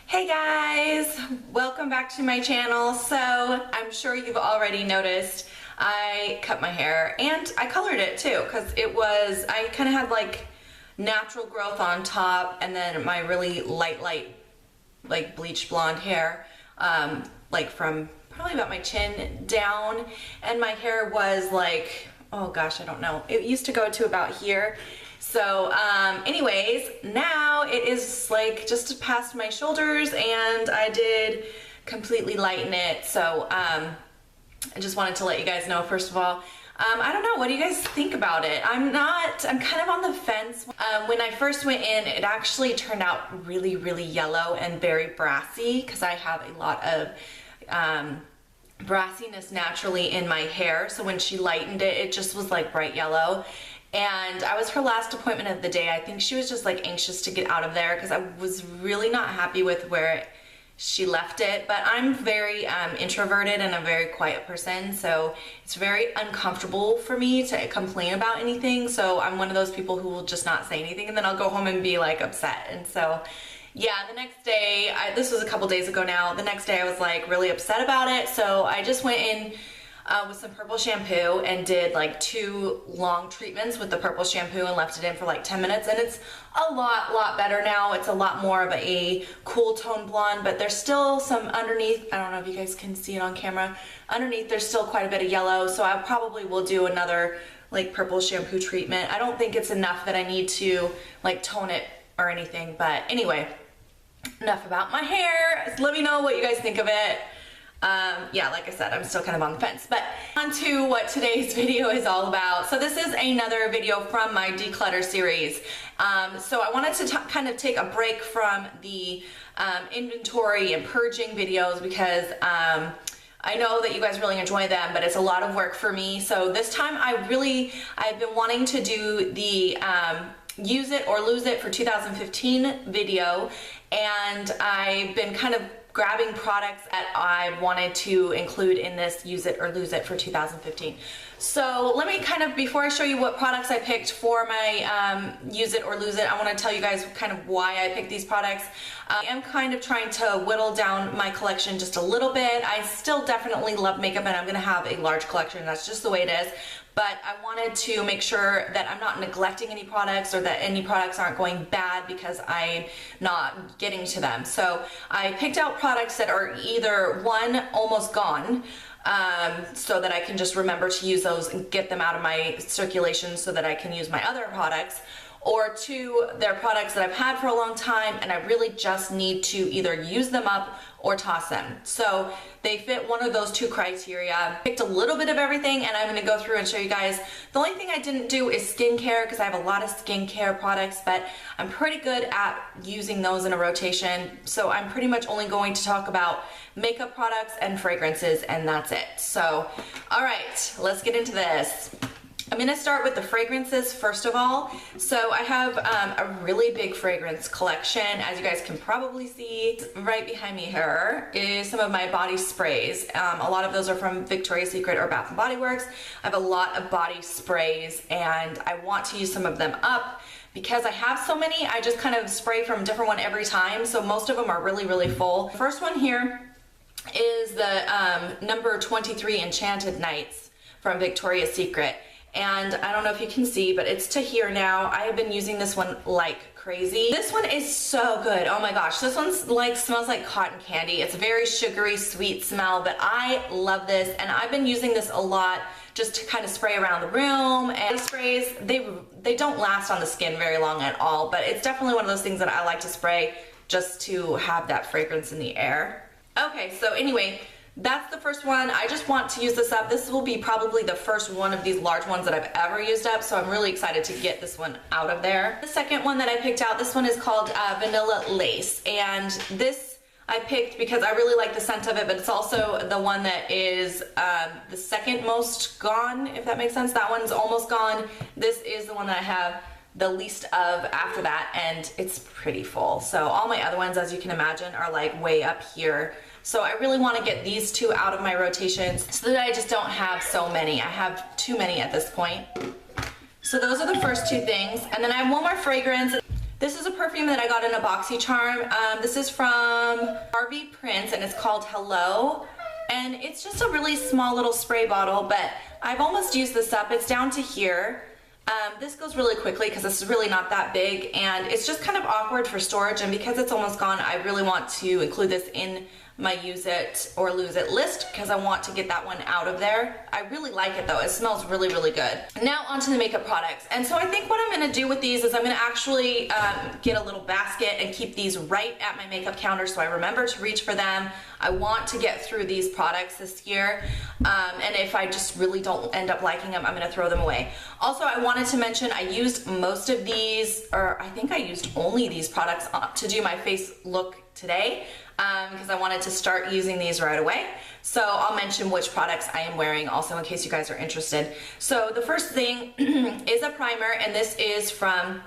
Hey guys, welcome back to my channel. So I'm sure you've already noticed I cut my hair and I colored it too because I kind of had like natural growth on top and then my really light like bleached blonde hair like from probably about my chin down, and my hair was like, oh gosh, I don't know, it used to go to about here. So anyways, now it is like just past my shoulders and I did completely lighten it. So I just wanted to let you guys know, first of all, I don't know, what do you guys think about it? I'm kind of on the fence. When I first went in, it actually turned out really, really yellow and very brassy because I have a lot of brassiness naturally in my hair. So when she lightened it, it just was like bright yellow. And I was her last appointment of the day. I think she was just like anxious to get out of there because I was really not happy with where she left it. But I'm very introverted and a very quiet person, so it's very uncomfortable for me to complain about anything. So I'm one of those people who will just not say anything, and then I'll go home and be like upset. And so yeah, the next day, this was a couple days ago now, the next day I was like really upset about it. So I just went in with some purple shampoo and did like 2 long treatments with the purple shampoo and left it in for like 10 minutes, and it's a lot better now. It's a lot more of a cool tone blonde, but there's still some underneath. I don't know if you guys can see it on camera. Underneath there's still quite a bit of yellow, so I probably will do another like purple shampoo treatment. I don't think it's enough that I need to like tone it or anything, but anyway, enough about my hair. Let me know what you guys think of it. Yeah, like I said, I'm still kind of on the fence, but on to what today's video is all about. So this is another video from my Declutter series. So I wanted to kind of take a break from the inventory and purging videos because I know that you guys really enjoy them, but it's a lot of work for me. So this time I've been wanting to do the use it or lose it for 2015 video, and I've been kind of grabbing products that I wanted to include in this use it or lose it for 2015. So let me kind of, before I show you what products I picked for my use it or lose it, I want to tell you guys kind of why I picked these products. I am kind of trying to whittle down my collection just a little bit. I still definitely love makeup and I'm going to have a large collection. That's just the way it is. But I wanted to make sure that I'm not neglecting any products or that any products aren't going bad because I'm not getting to them. So I picked out products that are either one, almost gone, so that I can just remember to use those and get them out of my circulation so that I can use my other products, or 2, they're products that I've had for a long time and I really just need to either use them up or toss them. So they fit one of those 2 criteria. Picked a little bit of everything and I'm going to go through and show you guys. The only thing I didn't do is skincare because I have a lot of skincare products, but I'm pretty good at using those in a rotation. So I'm pretty much only going to talk about makeup products and fragrances, and that's it. So, all right, let's get into this. I'm going to start with the fragrances first of all. So I have a really big fragrance collection. As you guys can probably see, right behind me here is some of my body sprays. A lot of those are from Victoria's Secret or Bath & Body Works. I have a lot of body sprays and I want to use some of them up. Because I have so many, I just kind of spray from a different one every time. So most of them are really full. The first one here is the number 23 Enchanted Nights from Victoria's Secret. And I don't know if you can see, but it's to here now. I have been using this one like crazy. This one is so good. Oh my gosh, this one's like smells like cotton candy. It's a very sugary, sweet smell, but I love this, and I've been using this a lot just to kind of spray around the room. And sprays, they don't last on the skin very long at all, but it's definitely one of those things that I like to spray just to have that fragrance in the air. Okay, so anyway, that's the first one. I just want to use this up. This will be probably the first one of these large ones that I've ever used up, so I'm really excited to get this one out of there. The second one that I picked out, this one is called Vanilla Lace, and this I picked because I really like the scent of it, but it's also the one that is the second most gone, if that makes sense. That one's almost gone. This is the one that I have the least of after that, and it's pretty full. So all my other ones, as you can imagine, are like way up here. So I really want to get these 2 out of my rotations so that I just don't have so many. I have too many at this point. So those are the first 2 things. And then I have one more fragrance. This is a perfume that I got in a BoxyCharm. This is from Harvey Prince and it's called Hello. And it's just a really small little spray bottle, but I've almost used this up. It's down to here. This goes really quickly because this is really not that big and it's just kind of awkward for storage, and because it's almost gone, I really want to include this in my use it or lose it list because I want to get that one out of there. I really like it though. It smells really, really good. Now onto the makeup products. And so I think what I'm going to do with these is I'm going to actually get a little basket and keep these right at my makeup counter so I remember to reach for them. I want to get through these products this year, and if I just really don't end up liking them, I'm going to throw them away. Also, I wanted to mention I used most of these, or I think I used only these products to do my face look today, because I wanted to start using these right away. So I'll mention which products I am wearing also in case you guys are interested. So the first thing is a primer, and this is from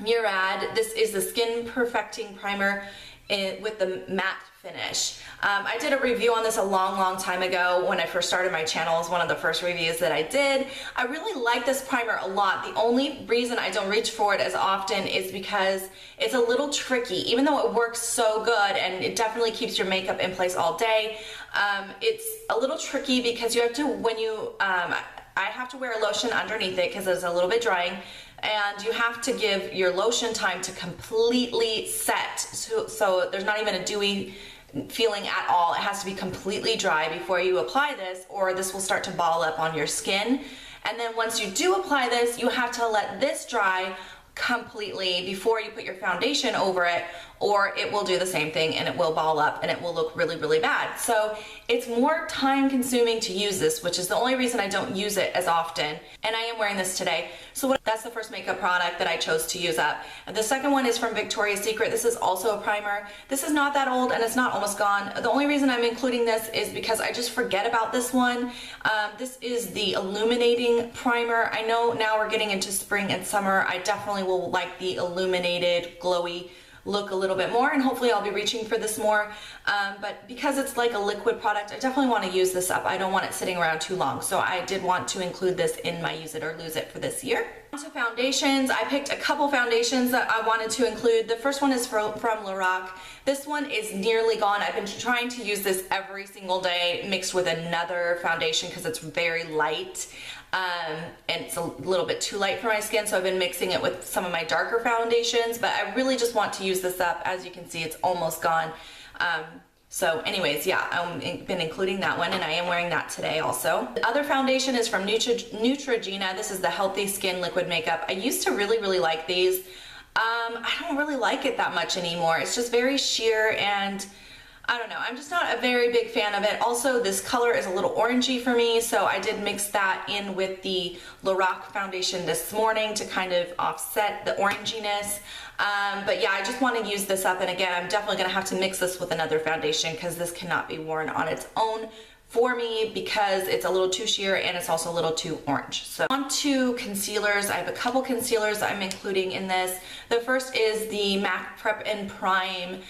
Murad. This is the Skin Perfecting Primer with the matte finish. I did a review on this a long time ago when I first started my channel. It was one of the first reviews that I did. I really like this primer a lot. The only reason I don't reach for it as often is because it's a little tricky. Even though it works so good and it definitely keeps your makeup in place all day, it's a little tricky because you have to, when you, I have to wear a lotion underneath it because it's a little bit drying, and you have to give your lotion time to completely set, so there's not even a dewy feeling at all. It has to be completely dry before you apply this, or this will start to ball up on your skin. And then once you do apply this, you have to let this dry completely before you put your foundation over it, or it will do the same thing and it will ball up and it will look really bad. So it's more time consuming to use this, which is the only reason I don't use it as often. And I am wearing this today. So that's the first makeup product that I chose to use up. And the second one is from Victoria's Secret. This is also a primer. This is not that old and it's not almost gone. The only reason I'm including this is because I just forget about this one. This is the Illuminating Primer. I know now we're getting into spring and summer. I definitely will like the illuminated, glowy look a little bit more, and hopefully I'll be reaching for this more, but because it's like a liquid product, I definitely want to use this up. I don't want it sitting around too long, so I did want to include this in my use it or lose it for this year. On to foundations. I picked a couple foundations that I wanted to include. The first one is from Lorac. This one is nearly gone. I've been trying to use this every single day mixed with another foundation because it's very light. And it's a little bit too light for my skin, so I've been mixing it with some of my darker foundations, but I really just want to use this up. As you can see, it's almost gone. So anyways, yeah, I've been including that one, and I am wearing that today also. The other foundation is from Neutrogena. This is the Healthy Skin Liquid Makeup. I used to really like these. I don't really like it that much anymore. It's just very sheer, and I don't know, I'm just not a very big fan of it. Also, this color is a little orangey for me, so I did mix that in with the Lorac foundation this morning to kind of offset the oranginess. But yeah, I just want to use this up, and again, I'm definitely going to have to mix this with another foundation because this cannot be worn on its own for me because it's a little too sheer and it's also a little too orange. So on to concealers. I have a couple concealers I'm including in this. The first is the MAC Prep and Prime.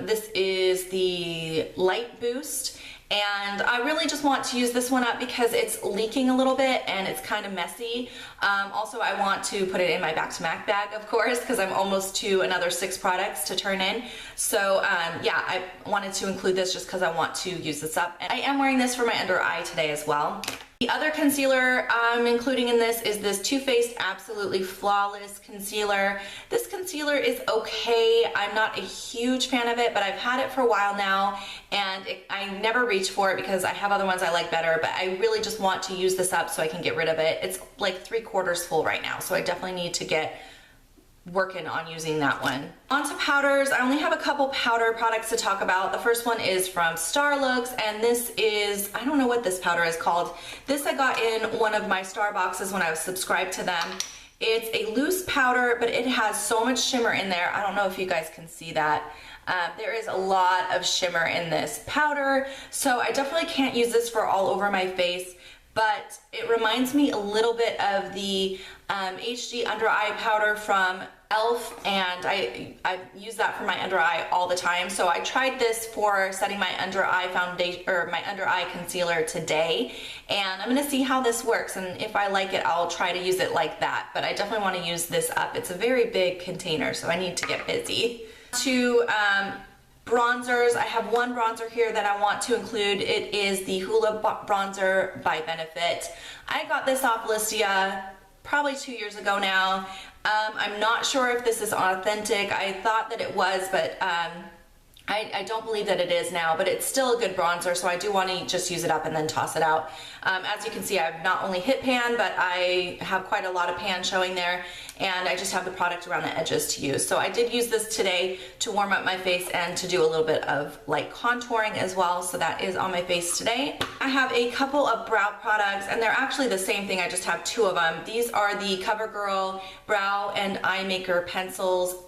This is the Light Boost. And I really just want to use this one up because it's leaking a little bit and it's kind of messy. Also, I want to put it in my Back to MAC bag, of course, because I'm almost to another 6 products to turn in. So yeah, I wanted to include this just because I want to use this up. And I am wearing this for my under eye today as well. The other concealer I'm including in this is this Too Faced Absolutely Flawless Concealer. This concealer is okay. I'm not a huge fan of it, but I've had it for a while now, and I never reach for it because I have other ones I like better, but I really just want to use this up so I can get rid of it. It's like 3/4 full right now, so I definitely need to get working on using that one. On to powders. I only have a couple powder products to talk about. The first one is from Starlooks, and this is, I don't know what this powder is called. This I got in one of my Star boxes when I was subscribed to them. It's a loose powder, but it has so much shimmer in there. I don't know if you guys can see that. There is a lot of shimmer in this powder, so I definitely can't use this for all over my face, but it reminds me a little bit of the HD under eye powder from e.l.f. and I use that for my under eye all the time. So I tried this for setting my under eye foundation or my under eye concealer today, and I'm gonna see how this works, and if I like it I'll try to use it like that, but I definitely want to use this up. It's a very big container, so I need to get busy. To bronzers, I have one bronzer here that I want to include. It is the Hoola Bronzer by Benefit. I got this off Listia probably 2 years ago now. I'm not sure if this is authentic. I thought that it was, but I don't believe that it is now, but it's still a good bronzer, so I do want to just use it up and then toss it out. As you can see, I've not only hit pan, but I have quite a lot of pan showing there, and I just have the product around the edges to use. So I did use this today to warm up my face and to do a little bit of light contouring as well, so that is on my face today. I have a couple of brow products, and they're actually the same thing, I just have two of them. These are the CoverGirl Brow and Eye Maker pencils.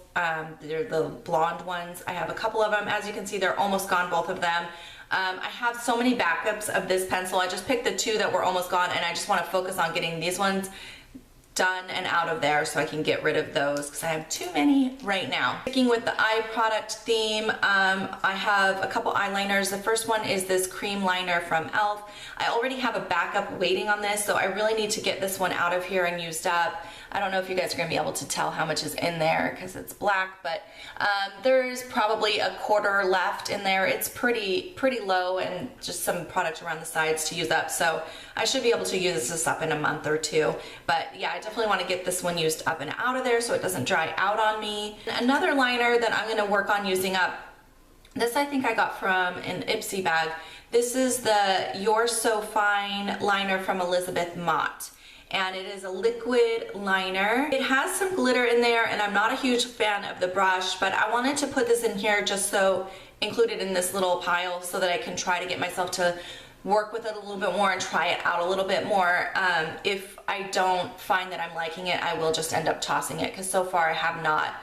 They're the blonde ones. I have a couple of them. As you can see, they're almost gone, both of them. I have so many backups of this pencil. I just picked the two that were almost gone, and I just want to focus on getting these ones done and out of there so I can get rid of those because I have too many right now. Sticking with the eye product theme, I have a couple eyeliners. The first one is this cream liner from e.l.f. I already have a backup waiting on this, so I really need to get this one out of here and used up. I don't know if you guys are gonna be able to tell how much is in there because it's black, but there's probably a quarter left in there. It's pretty low, and just some product around the sides to use up, so I should be able to use this up in a month or two. But yeah, I definitely want to get this one used up and out of there so it doesn't dry out on me. Another liner that I'm gonna work on using up, this I think I got from an Ipsy bag. This is the You're So Fine liner from Elizabeth Mott, and it is a liquid liner. It has some glitter in there, and I'm not a huge fan of the brush, but I wanted to put this in here just so, include it in this little pile so that I can try to get myself to work with it a little bit more and try it out a little bit more. If I don't find that I'm liking it, I will just end up tossing it, because so far I have not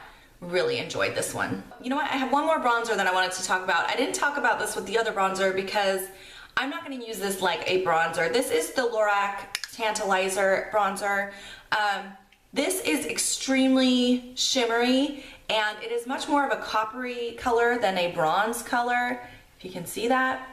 really enjoyed this one. You know what, I have one more bronzer that I wanted to talk about. I didn't talk about this with the other bronzer because I'm not going to use this like a bronzer. This is the Lorac Tantalizer bronzer. This is extremely shimmery, and it is much more of a coppery color than a bronze color, if you can see that.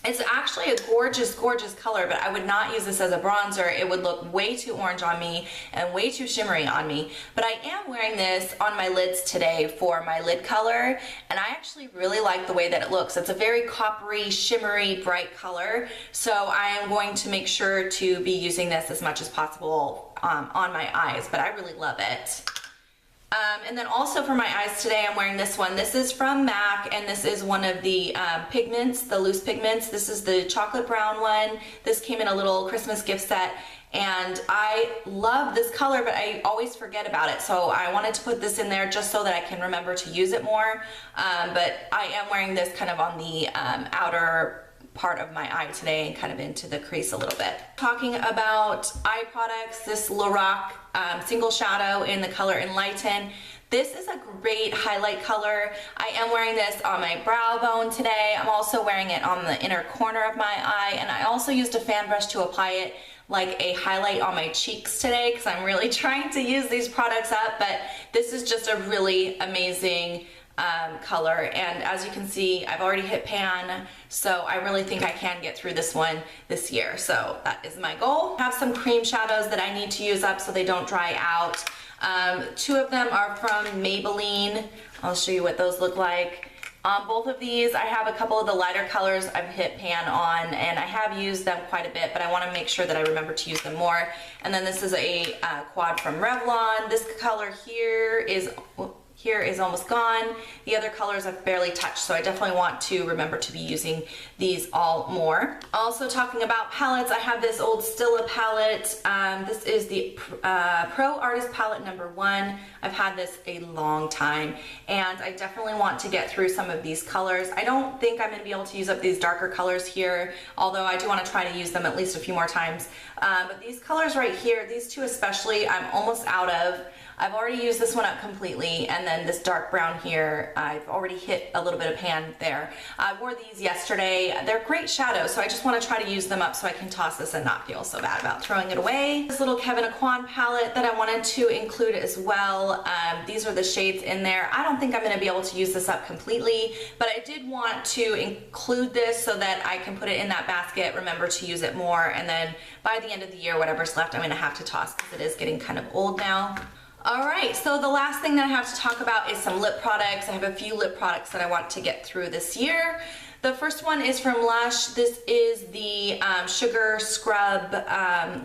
It's actually a gorgeous, gorgeous color, but I would not use this as a bronzer. It would look way too orange on me and way too shimmery on me. But I am wearing this on my lids today for my lid color, and I actually really like the way that it looks. It's a very coppery, shimmery, bright color, so I am going to make sure to be using this as much as possible on my eyes, but I really love it. And then also for my eyes today, I'm wearing this one. This is from MAC, and this is one of the pigments, the loose pigments. This is the chocolate brown one. This came in a little Christmas gift set, and I love this color, but I always forget about it. So I wanted to put this in there just so that I can remember to use it more. But I am wearing this kind of on the outer part of my eye today and kind of into the crease a little bit. Talking about eye products, this Lorac single shadow in the color Enlighten. This is a great highlight color. I am wearing this on my brow bone today. I'm also wearing it on the inner corner of my eye, and I also used a fan brush to apply it like a highlight on my cheeks today because I'm really trying to use these products up, but this is just a really amazing color, and as you can see, I've already hit pan, so I really think I can get through this one this year, so that is my goal. I have some cream shadows that I need to use up so they don't dry out. Two of them are from Maybelline. I'll show you what those look like. On both of these, I have a couple of the lighter colors I've hit pan on, and I have used them quite a bit, but I want to make sure that I remember to use them more. And then this is a quad from Revlon. This color here is almost gone. The other colors I've barely touched, so I definitely want to remember to be using these all more. Also talking about palettes, I have this old Stila palette. This is the Pro Artist Palette #1. I've had this a long time, and I definitely want to get through some of these colors. I don't think I'm going to be able to use up these darker colors here, although I do want to try to use them at least a few more times. But these colors right here, these two especially, I'm almost out of. I've already used this one up completely, and then this dark brown here, I've already hit a little bit of pan there. I wore these yesterday. They're great shadows, so I just want to try to use them up so I can toss this and not feel so bad about throwing it away. This little Kevyn Aucoin palette that I wanted to include as well. These are the shades in there. I don't think I'm going to be able to use this up completely, but I did want to include this so that I can put it in that basket, remember to use it more, and then by the end of the year, whatever's left, I'm going to have to toss because it is getting kind of old now. All right, so the last thing that I have to talk about is some lip products. I have a few lip products that I want to get through this year. The first one is from Lush. This is the Sugar Scrub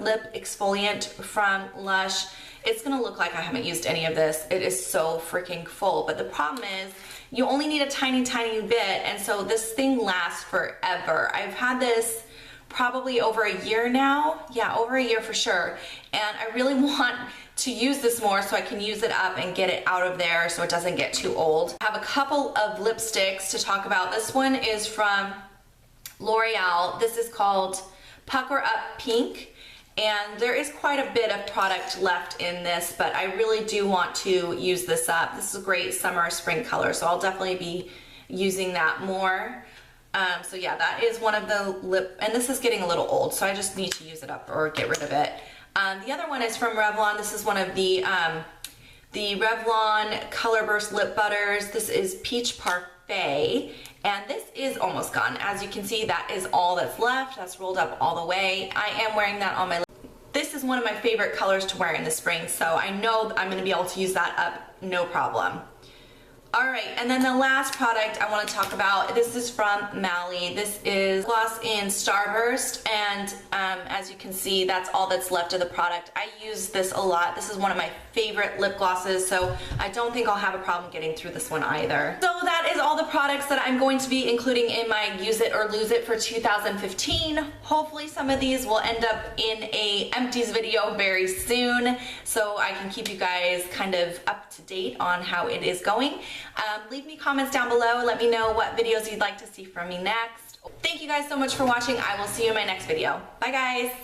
Lip Exfoliant from Lush. It's gonna look like I haven't used any of this. It is so freaking full, but the problem is you only need a tiny, tiny bit, and so this thing lasts forever. I've had this probably over a year now. Yeah, over a year for sure. And I really want to use this more so I can use it up and get it out of there so it doesn't get too old. I have a couple of lipsticks to talk about. This one is from L'Oreal. This is called Pucker Up Pink. And there is quite a bit of product left in this, but I really do want to use this up. This is a great summer, spring color, so I'll definitely be using that more. So yeah, that is one of the lip, and this is getting a little old, so I just need to use it up or get rid of it. The other one is from Revlon. This is one of the Revlon Colorburst lip butters. This is Peach Parfait, and this is almost gone. As you can see, that is all that's left. That's rolled up all the way. I am wearing that on my lip. This is one of my favorite colors to wear in the spring, so I know I'm going to be able to use that up no problem. Alright, and then the last product I want to talk about, this is from Malley. This is gloss in Starburst, and as you can see, that's all that's left of the product. I use this a lot. This is one of my favorite lip glosses, so I don't think I'll have a problem getting through this one either. So that is all the products that I'm going to be including in my Use It or Lose It for 2015. Hopefully some of these will end up in a empties video very soon, so I can keep you guys kind of up to date on how it is going. Leave me comments down below. Let me know what videos you'd like to see from me next. Thank you guys so much for watching. I will see you in my next video. Bye guys.